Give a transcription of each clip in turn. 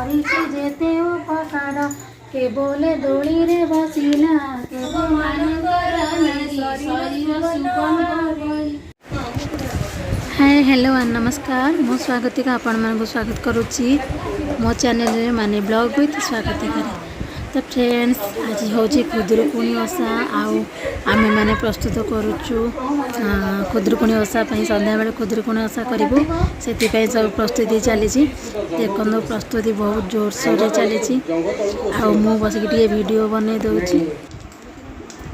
କରିଛି ଯେତେ ଉପକାର କେବଳ ଦୋଳିରେ ବସିଲା हाय हेलो नमस्कार मो स्वागतिका आपण मानक स्वागत करुच्ची मो चैनल रे माने ब्लॉग विथ स्वागतिका तो फ्रेंड्स आज हूँ खुदुरुकुणी ओषा आम मैंने प्रस्तुत करुचु खुदुरुकुणी ओषा संध्या बेले खुदुरुकुणी ओषा करूँ से सब प्रस्तुति चली देखो प्रस्तुति बहुत जोरसोर चली मु बसिक वीडियो बन दूची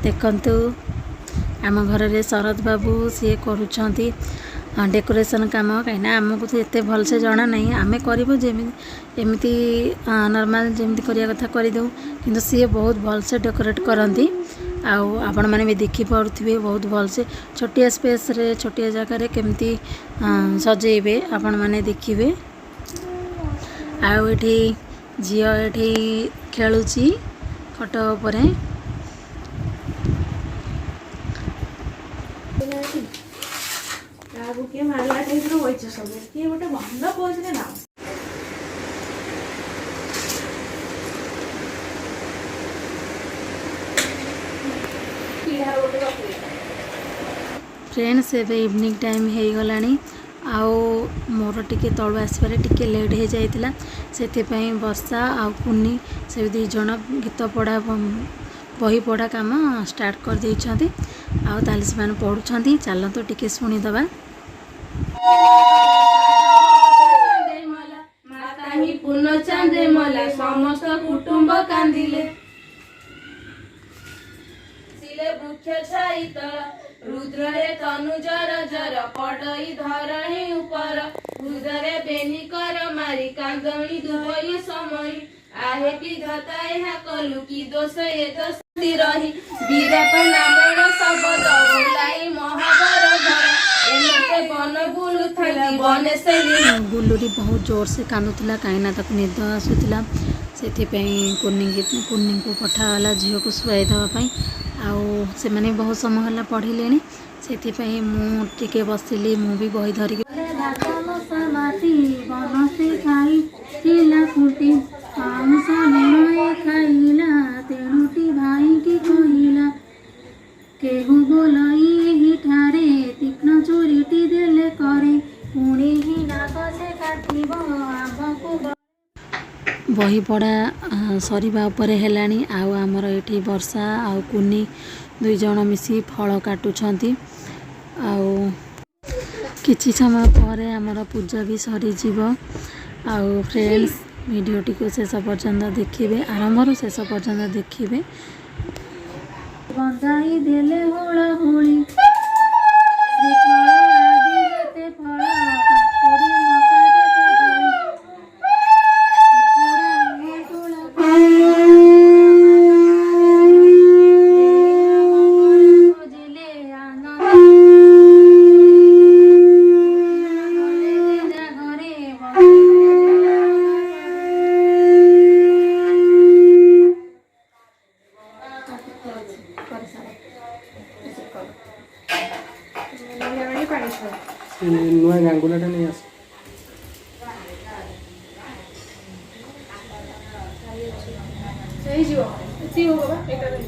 देखु आम घर में शरद बाबू सी करुँच डेकोरेशन काम कहीं आमको तो एत भल से जना नहीं आम करूँ एमती नॉर्मल जमी करिया कथा करदेव कि सी बहुत भल से डेकोरेट करती आपण मैंने भी देखी पारे बहुत भल से छोटिया स्पेस रे छोटिया जगह केमती सजेबे आपण मैंने देखिए आठी झील ये खेलुची खट पर किए मारला टाइप रो होइछ सब किए गोटे भंड पोज रे ना फ्रेंड्स एवं इवनिंग टाइम हो गलानी मोर टिके तलु आसबार टिके लेट हो जाइतिला सेथिपई वर्षा आ कुन्नी से दी जण गीत पढ़ा बही पढ़ा काम स्टार्ट कर देइछंती ताले से माने पढ़ुछंती चलतो टिके सुनी दबा माता ही पूर्ण चांदे मला समस्त कुटुंब कांदिले सिले वृक्ष छाई तळ रुद्र रे तनु जर जर पडई धरणी उपर उदरे बेनी कर मारी कांदणी दुबई समय आहे की धताए हा कलु की दोष ए दोष रही बीरप नामर शब्द बुलाई महाबर घर एमते बन बुलु थली बने से गुलुरी बहुत जोर से कांदुला कहीं निद आसूला से कुन्नी को पठाला झील को शुआई देवाई से मैंने बहुत समय है पढ़िले से मुझे बसिली मु भी बही धरिक तेणुटी भाई की कहला केहू बोलई ठारे तीक्ष्ण चोरीटी देले करे पुणी ही नाग से काटिब आंबको बही पढ़ा सरिबा उपरे हेलानी आमर एठी वर्षा आ कुनी दुई जण मिसी फल काटुछंती किछि समय परे आमर पूजा भी सरी जीवो फ्रेंड्स वीडियोटी को शेष पर्यंत देखिए आरंभर शेष पर्यंत देखिए बंधाई देले होळा होळी नुआ गांगुलाटा नहीं आस सही जीव एती हो बाबा एटा रही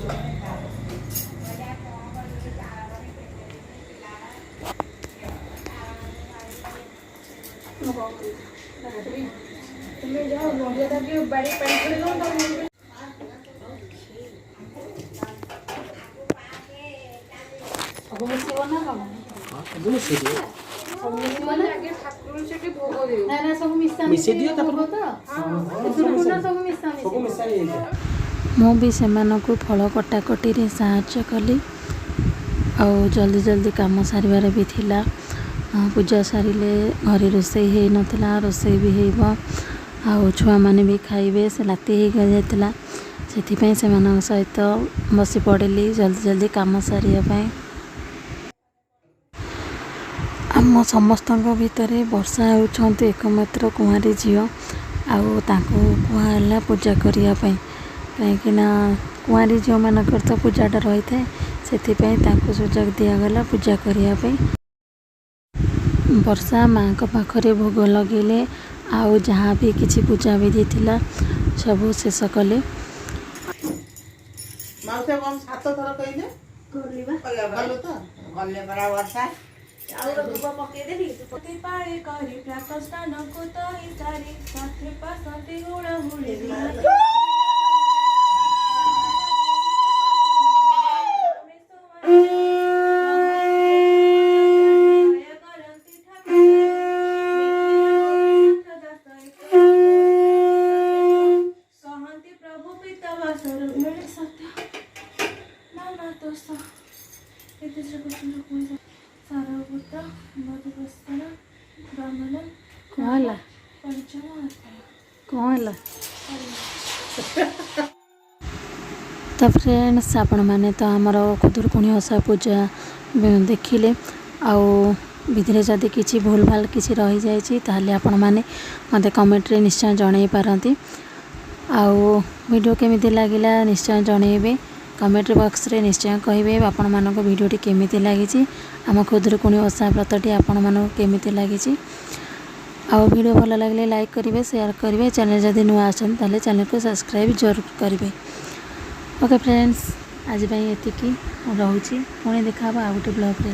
तुम्हें जाओ मोंडिया तक बड़ी पैंट पड़े लो तो अब मिसिबो ना काम सब मिसेदी मु भी सेमानकु फल कटाकटी रे साहाय्य कली जल्दी जल्दी काम सारिबार भी थिला पूजा सारिले घरे रोसई हे नथिला रोसई भी हेबो छुआ माने भी खाइबे से राति हे जाइतिला सेथिपई सेमानक सहित बसी पड़ेली जल्दी जल्दी काम सारिया पई आम समस्त भितर वर्षा होती एकमात्र कुआरी झील आला पूजा करने कहीं कुआरी झील मानक तो पूजाटा रही है से सुजोग दिगला पूजा करने वर्षा माँ पाखरे भोग लगे आउ जहाँ भी किसी पूजा विधि थिला सब शेष कले। माउसे कौन 7 थर कहले गलो तो गले बड़ा वर्षा पाए करी प्रातः स्नान को तही सारी साथी पासती हुड़ा हुड़ी सहंती प्रभु पिता वासर मेरे सत्य नाना दोस्त इति श्री कृष्ण को सारभूत मधुवस्तर ब्राह्मण कहला पंचम कहला तो फ्रेंड्स आपण मैंने तो आमर खुदुरकुणी ओषा पूजा देखिले आउ विधि जदि किसी भूल भाल किसी रही जाइए ताहले आपण मैंने मते कमेंट रे निश्चय जणाई पारंती। आउ वीडियो केमिति लागिला निश्चय जणाइबे कमेंट बॉक्स रे निश्चय कहिबे आपण मानको वीडियोटी केमिति लागिछि आम खुदुरकुणी ओषा व्रतटी आपण मानको केमिति लागिछि। आउ वीडियो भल लागले लाइक करिवे शेयर करिवे चैनल जदि नुआ अछन ताले चैनल को सब्सक्राइब जरूर करिवे। ओके फ्रेंड्स आज एतिकी रोची पुणी देखा आउ गोटे ब्लॉग रे।